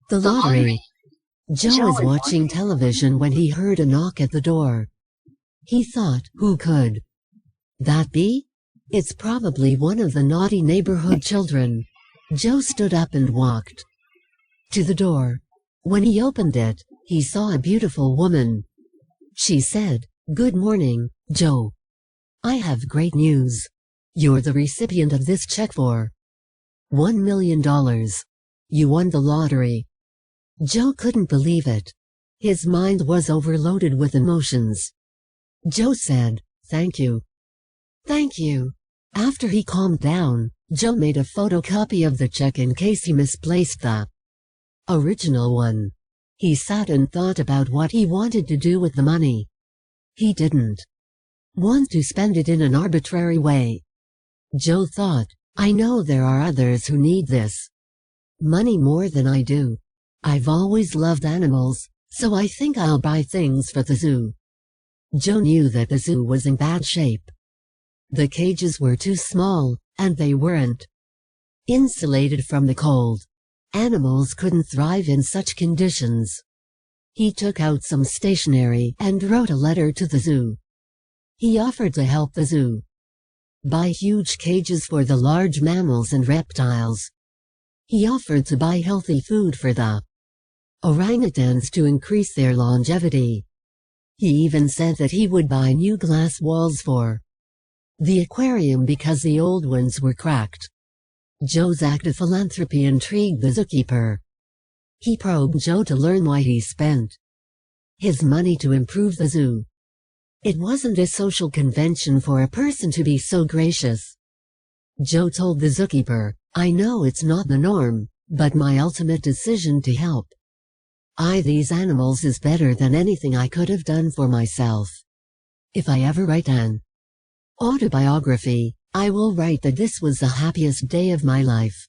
The lottery. Joe was watching television when he heard a knock at the door. He thought, who could that be? It's probably one of the naughty neighborhood children. Joe stood up and walked to the door. When he opened it, he saw a beautiful woman. She said, "Good morning, Joe. I have great news. You're the recipient of this check for $1 million. You won the lottery." Joe couldn't believe it. His mind was overloaded with emotions. Joe said, "Thank you." "Thank you." After he calmed down, Joe made a photocopy of the check in case he misplaced the original one. He sat and thought about what he wanted to do with the money. He didn't want to spend it in an arbitrary way. Joe thought, "I know there are others who need this money more than I do. I've always loved animals, so I think I'll buy things for the zoo." Joe knew that the zoo was in bad shape. The cages were too small, and they weren't insulated from the cold. Animals couldn't thrive in such conditions. He took out some stationery and wrote a letter to the zoo. He offered to help the zoo buy huge cages for the large mammals and reptiles. He offered to buy healthy food for the orangutans to increase their longevity. He even said that he would buy new glass walls for the aquarium because the old ones were cracked. Joe's act of philanthropy intrigued the zookeeper. He probed Joe to learn why he spent his money to improve the zoo. It wasn't a social convention for a person to be so gracious. Joe told the zookeeper, "I know it's not the norm, but my ultimate decision to help these animals is better than anything I could have done for myself. If I ever write an autobiography, I will write that this was the happiest day of my life."